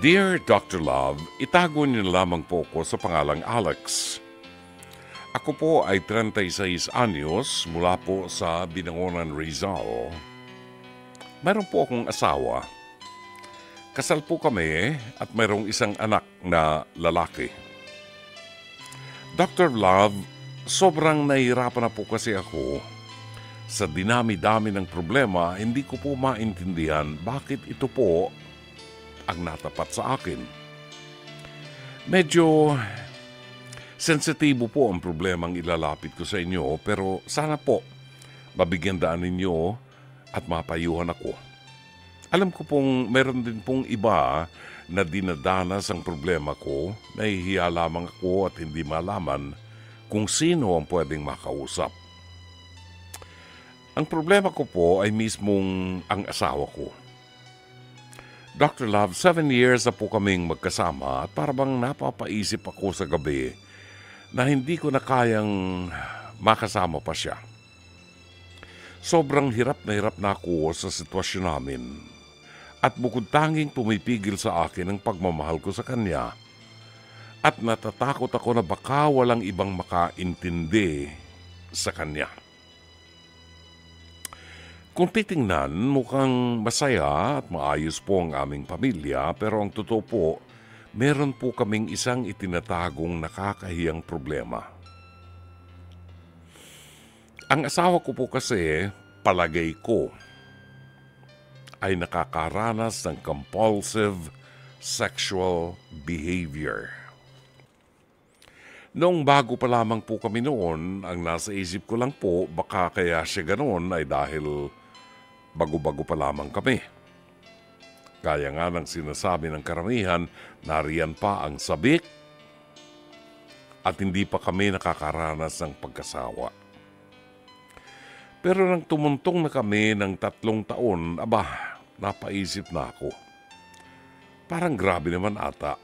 Dear Dr. Love, itago niyo na lamang po ko sa pangalang Alex. Ako po ay 36 anyos mula po sa Binangonan, Rizal. Mayroon po akong asawa. Kasal po kami at mayroong isang anak na lalaki. Dr. Love, sobrang nahihirapan na po kasi ako. Sa dinami-dami ng problema, hindi ko po maintindihan bakit ito po ang natapat sa akin. Medyo sensitibo po ang problemang ilalapit ko sa inyo, pero sana po mabigyan daan ninyo at mapayuhan ako. Alam ko pong meron din pong iba na dinadanas ang problema ko, nahihiya lamang ako at hindi malaman kung sino ang pwedeng makausap. Ang problema ko po ay mismong ang asawa ko. Dr. Love, 7 years na po kaming magkasama at parang napapaisip ako sa gabi na hindi ko na kayang makasama pa siya. Sobrang hirap na ako sa sitwasyon namin at bukod tanging pumipigil sa akin ang pagmamahal ko sa kanya at natatakot ako na baka walang ibang makaintindi sa kanya. Kung titingnan, mukhang masaya at maayos po ang aming pamilya, pero ang totoo po, meron po kaming isang itinatagong nakakahiyang problema. Ang asawa ko po kasi, palagay ko, ay nakakaranas ng compulsive sexual behavior. Noong bago pa lamang po kami noon, ang nasa isip ko lang po, baka kaya siya ganoon ay dahil bago-bago pa lamang kami. Gaya nga ng sinasabi ng karamihan, nariyan pa ang sabik at hindi pa kami nakakaranas ng pagkasawa. Pero nang tumuntong na kami ng 3 taon, napaisip na ako. Parang grabe naman ata.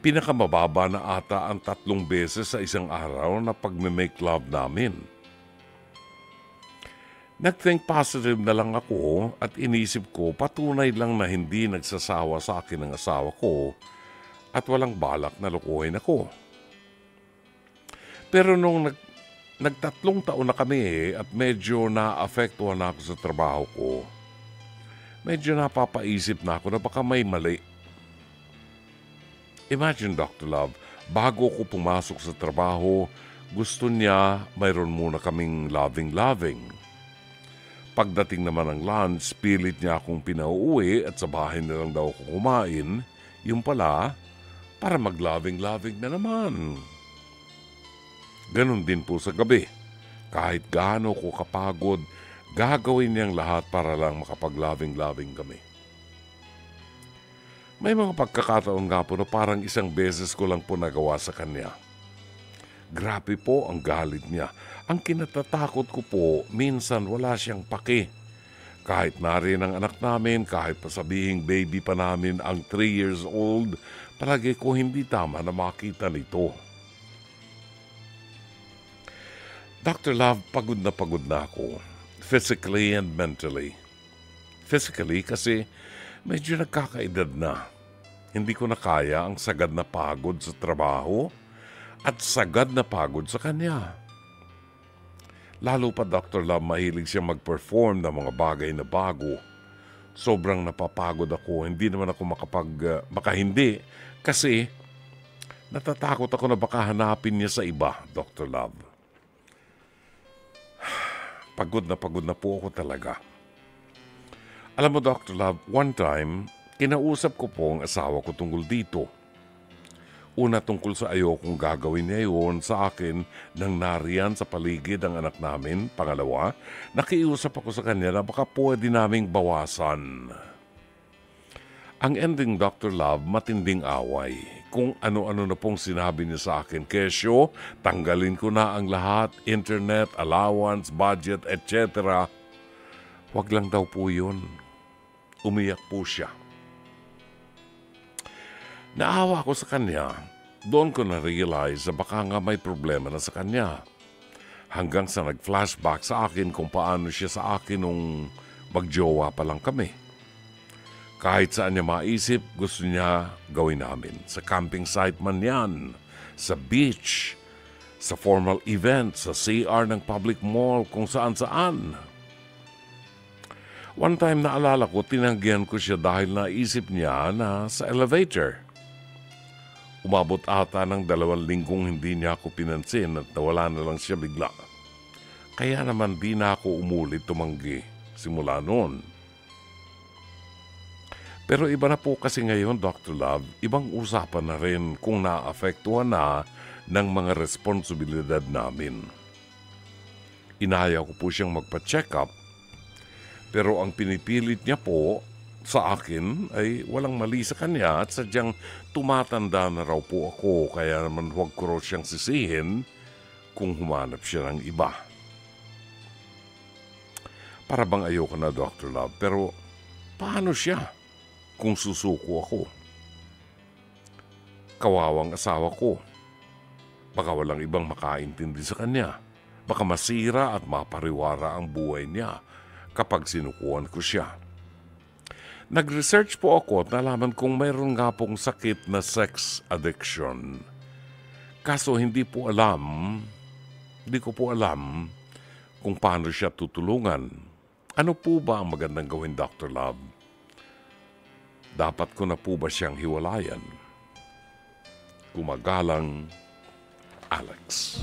Pinakamababa na ata ang 3 beses sa isang araw na pagme-make love namin. Nag-think positive na lang ako at inisip ko patunay lang na hindi nagsasawa sa akin ang asawa ko at walang balak na lukuhin ako. Pero nung nag-3 taon na kami at medyo na-affectuhan na ako sa trabaho ko, medyo napapaisip na ako na baka may mali. Imagine, Dr. Love, bago ko pumasok sa trabaho, gusto niya mayroon muna kaming loving-loving. Pagdating naman ng lunch, pilit niya akong pinauuwi at sa bahay na lang daw ako kumain. Yung pala, para mag-loving-loving na naman. Ganon din po sa gabi. Kahit gaano ko kapagod, gagawin niyang lahat para lang makapag-loving-loving kami. May mga pagkakataon nga po na parang 1 beses ko lang po nagawa sa kanya. Grabe po ang galit niya. Ang kinatatakot ko po, minsan wala siyang pake. Kahit narin ang anak namin, kahit pasabihing baby pa namin ang 3 years old, palagi ko hindi tama na makita nito. Dr. Love, pagod na ako. Physically and mentally. Physically kasi medyo nagkakaedad na. Hindi ko na kaya ang sagad na pagod sa trabaho at sagad na pagod sa kanya. Lalo pa, Dr. Love, mahilig siya mag-perform ng mga bagay na bago. Sobrang napapagod ako. Hindi naman ako baka hindi. Kasi natatakot ako na baka hanapin niya sa iba, Dr. Love. Pagod na po ako talaga. Alam mo, Dr. Love, one time, kinausap ko po ang asawa ko tungkol dito. Una tungkol sa ayokong gagawin niya yun sa akin nang nariyan sa paligid ang anak namin. Pangalawa, nakiusap ako sa kanya na baka pwede naming bawasan. Ang ending, Dr. Love, matinding away. Kung ano-ano na pong sinabi niya sa akin, kesyo, tanggalin ko na ang lahat, internet, allowance, budget, etc. Wag lang daw po yun. Umiyak po siya. Naawa ko sa kanya. Doon ko na-realize na baka nga may problema na sa kanya. Hanggang sa nag-flashback sa akin kung paano siya sa akin nung magjowa pa lang kami. Kahit saan niya maisip, gusto niya gawin namin. Sa camping site man yan, sa beach, sa formal event, sa CR ng public mall, kung saan-saan. One time naalala ko, tinanggihan ko siya dahil naisip niya na sa elevator. Umabot ata ng 2 linggong hindi niya ako pinansin at nawala na lang siya bigla. Kaya naman di na ako umulit tumanggi simula noon. Pero iba na po kasi ngayon, Dr. Love, ibang usapan na rin kung naapektuhan na ng mga responsibilidad namin. Inaya ko po siyang magpa-check up, pero ang pinipilit niya po sa akin ay walang mali sa kanya at sadyang tumatanda na raw po ako, kaya naman huwag ko raw siyang sisihin kung humanap siya ng iba. Para bang ayoko na, Dr. Love, pero paano siya kung susuko ako? Kawawang asawa ko. Baka walang ibang makaintindi sa kanya. Baka masira at mapariwara ang buhay niya kapag sinukuan ko siya. Nag-research po ako at nalaman kong mayroon nga pong sakit na sex addiction. Kaso hindi ko po alam kung paano siya tutulungan. Ano po ba ang magandang gawin, Dr. Love? Dapat ko na po ba siyang hiwalayan? Gumagalang, Alex.